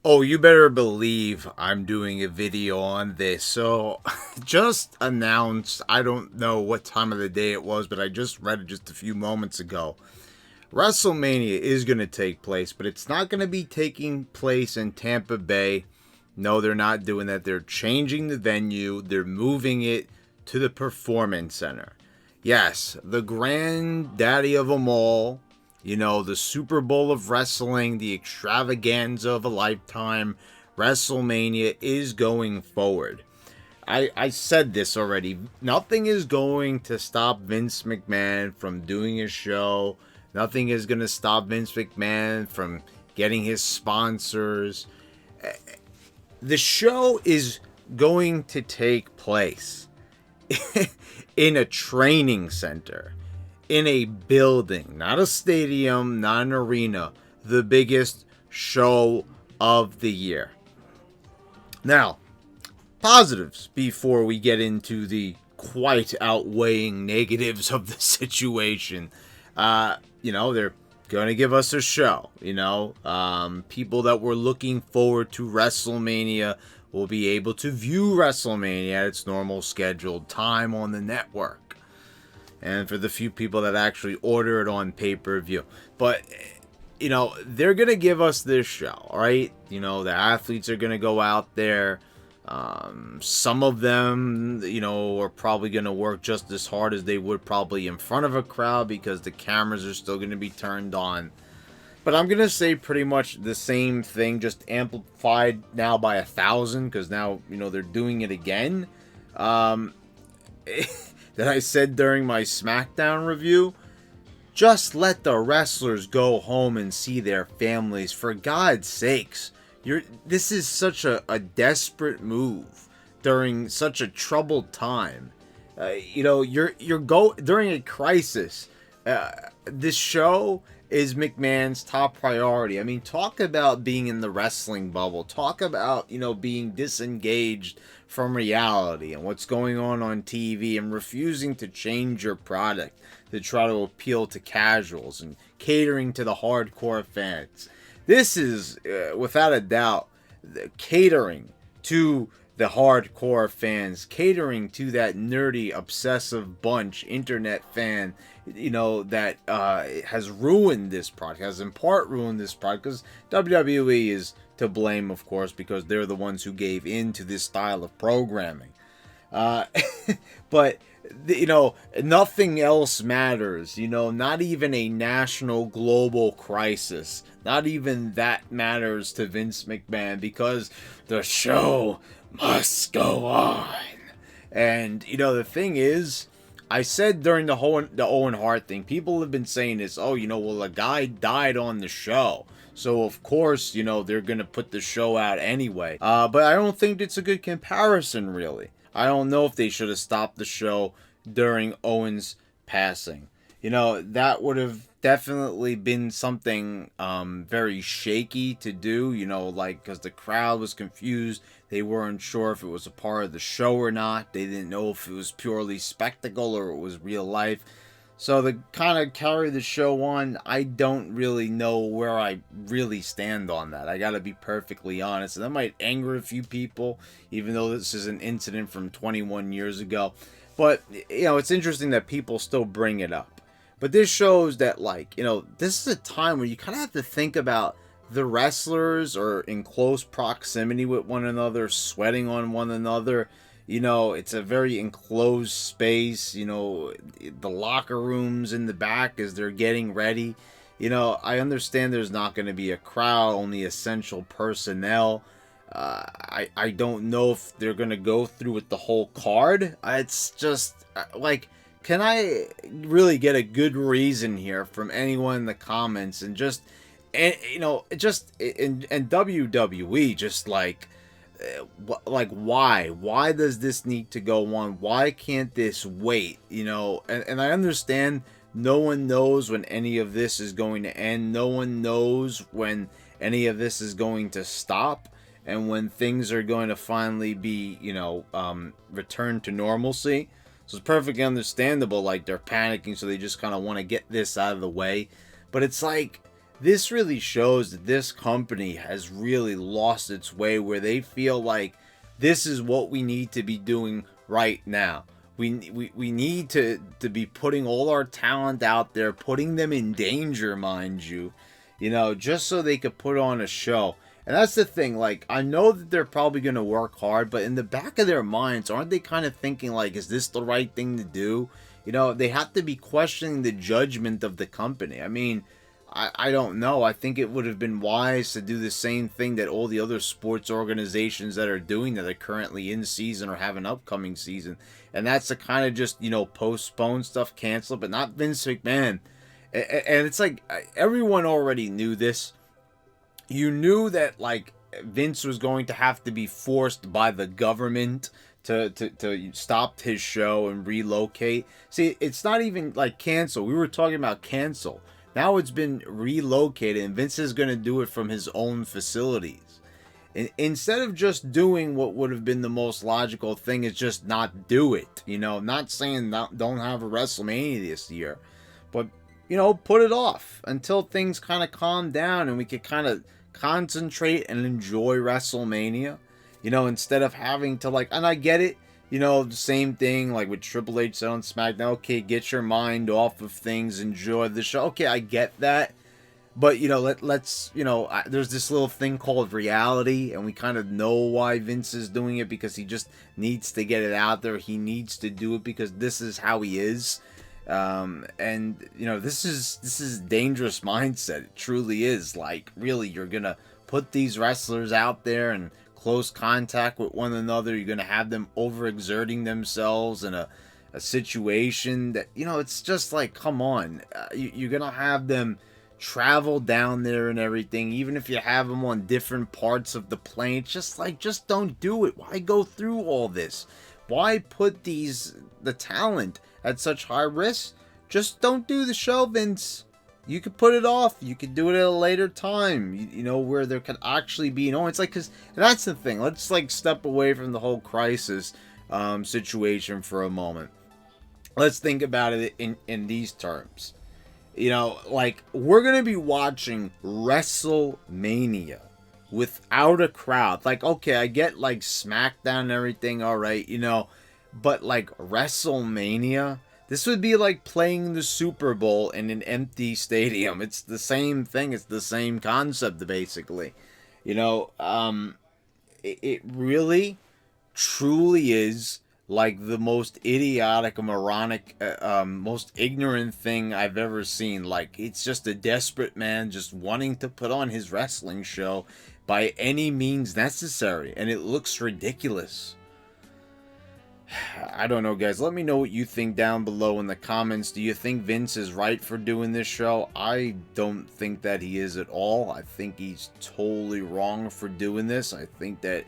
Oh, you better believe I'm doing a video on this. So, just announced, I don't know what time of the day it was, but I just read it just a few moments ago. Wrestlemania is going to take place, but it's not going to be taking place in Tampa Bay. No, they're not doing that. They're changing the venue, they're moving it to the Performance Center. Yes, the granddaddy of them all, the Super Bowl of wrestling, the extravaganza of a lifetime, WrestleMania is going forward. I said this already. Nothing is going to stop Vince McMahon from doing his show. Nothing is going to stop Vince McMahon from getting his sponsors. The show is going to take place in a training center, in a building, not a stadium, not an arena, the biggest show of the year. Now, positives before we get into the quite outweighing negatives of the situation. They're going to give us a show. People that were looking forward to WrestleMania will be able to view WrestleMania at its normal scheduled time on the network. And for the few people that actually order it on pay-per-view. But, they're going to give us this show, right? The athletes are going to go out there. Some of them, are probably going to work just as hard as they would probably in front of a crowd because the cameras are still going to be turned on. But I'm going to say pretty much the same thing, just amplified now by 1,000 because now, they're doing it again. That I said during my SmackDown review. Just let the wrestlers go home and see their families, for God's sakes. This is such a desperate move during such a troubled time. During a crisis. This show is McMahon's top priority. I mean, talk about being in the wrestling bubble. Talk about, being disengaged from reality and what's going on TV and refusing to change your product to try to appeal to casuals and catering to the hardcore fans. This is, without a doubt, catering to the hardcore fans, catering to that nerdy, obsessive bunch, internet fan, that has ruined this product, has in part ruined this product, because WWE is to blame, of course, because they're the ones who gave in to this style of programming. But, nothing else matters, not even a national global crisis. Not even that matters to Vince McMahon because the show must go on. And, the thing is, I said during the Owen Hart thing, people have been saying this, a guy died on the show. So, of course, they're going to put the show out anyway. But I don't think it's a good comparison, really. I don't know if they should have stopped the show during Owen's passing. That would have definitely been something very shaky to do, because the crowd was confused. They weren't sure if it was a part of the show or not. They didn't know if it was purely spectacle or it was real life. So to kind of carry the show on, I don't really know where I really stand on that. I gotta be perfectly honest. And that might anger a few people, even though this is an incident from 21 years ago. But, it's interesting that people still bring it up. But this shows that, this is a time where you kind of have to think about the wrestlers are in close proximity with one another, sweating on one another. It's a very enclosed space. The locker rooms in the back as they're getting ready. I understand there's not going to be a crowd, only essential personnel. I don't know if they're going to go through with the whole card. It's just, can I really get a good reason here from anyone in the comments? And just, and WWE, just why does this need to go on? Why can't this wait? And I understand no one knows when any of this is going to end. No one knows when any of this is going to stop and when things are going to finally be, return to normalcy. So it's perfectly understandable, they're panicking, so they just kind of want to get this out of the way. But it's this really shows that this company has really lost its way, where they feel like this is what we need to be doing right now. We need to be putting all our talent out there, putting them in danger, mind you, just so they could put on a show. And that's the thing, like, I know that they're probably going to work hard, but in the back of their minds, aren't they kind of thinking, like, is this the right thing to do? They have to be questioning the judgment of the company. I mean, I don't know. I think it would have been wise to do the same thing that all the other sports organizations that are doing, that are currently in season or have an upcoming season. And that's to kind of just, postpone stuff, cancel it, but not Vince McMahon. And it's like, everyone already knew this. You knew that, like, Vince was going to have to be forced by the government to stop his show and relocate. See, it's not even like cancel. We were talking about cancel. Now it's been relocated, and Vince is going to do it from his own facilities. Instead of just doing what would have been the most logical thing, is just not do it. Not saying don't have a WrestleMania this year, but, put it off until things kind of calm down and we could kind of concentrate and enjoy WrestleMania. Instead of having to, like, and I get it, the same thing like with Triple H on SmackDown. Okay, get your mind off of things, enjoy the show. Okay, I get that. But, let's, there's this little thing called reality, and we kind of know why Vince is doing it, because he just needs to get it out there. He needs to do it because this is how he is. And, this is dangerous mindset. It truly is. Like, really, you're going to put these wrestlers out there and close contact with one another. You're going to have them overexerting themselves in a situation that, it's just like, come on. You're going to have them travel down there and everything, even if you have them on different parts of the plane. It's just like, just don't do it. Why go through all this? Why put the talent at such high risk? Just don't do the show, Vince. You could put it off. You could do it at a later time, where there could actually be, it's like, because that's the thing. Let's, like, step away from the whole crisis situation for a moment. Let's think about it in these terms. Like, we're going to be watching WrestleMania without a crowd. Like, okay, I get, like, SmackDown and everything, all right, but, like, WrestleMania, this would be like playing the Super Bowl in an empty stadium. It's the same thing. It's the same concept, basically. It really, truly is like the most idiotic, moronic, most ignorant thing I've ever seen. Like, it's just a desperate man just wanting to put on his wrestling show by any means necessary. And it looks ridiculous. I don't know, guys. Let me know what you think down below in the comments. Do you think Vince is right for doing this show? I don't think that he is at all. I think he's totally wrong for doing this. I think that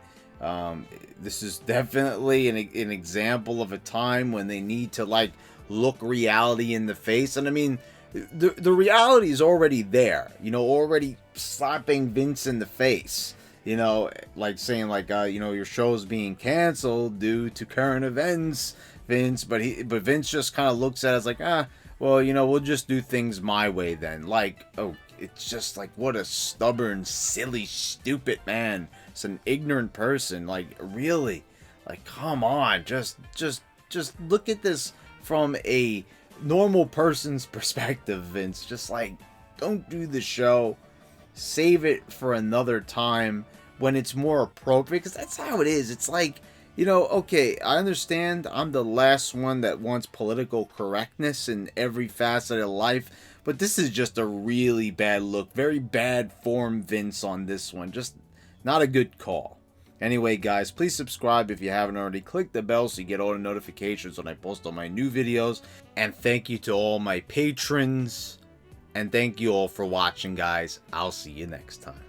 this is definitely an example of a time when they need to, like, look reality in the face. And I mean, the reality is already there. Already slapping Vince in the face. Like saying, like, your show's being canceled due to current events, Vince. But Vince just kind of looks at it as like, well, we'll just do things my way then. Like, oh, it's just like, what a stubborn, silly, stupid man. It's an ignorant person. Like, really? Like, come on. Just look at this from a normal person's perspective, Vince. Just like, don't do the show. Save it for another time when it's more appropriate, because that's how it is. It's like, okay, I understand I'm the last one that wants political correctness in every facet of life, but this is just a really bad look. Very bad form, Vince, on this one. Just not a good call. Anyway, guys, please subscribe if you haven't already. Click the bell so you get all the notifications when I post all my new videos. And thank you to all my patrons. And thank you all for watching, guys. I'll see you next time.